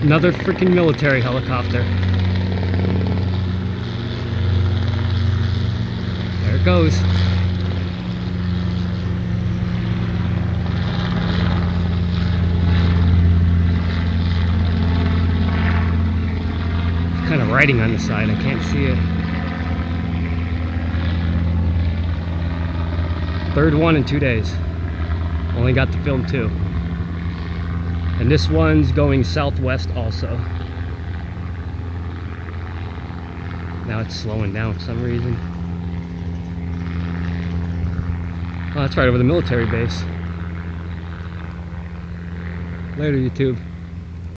Another freaking military helicopter. There it goes. It's kind of writing on the side, I can't see it. Third one in 2 days. Only got to film 2. And this one's going southwest also. Now it's slowing down for some reason. Oh, that's right over the military base. Later, YouTube.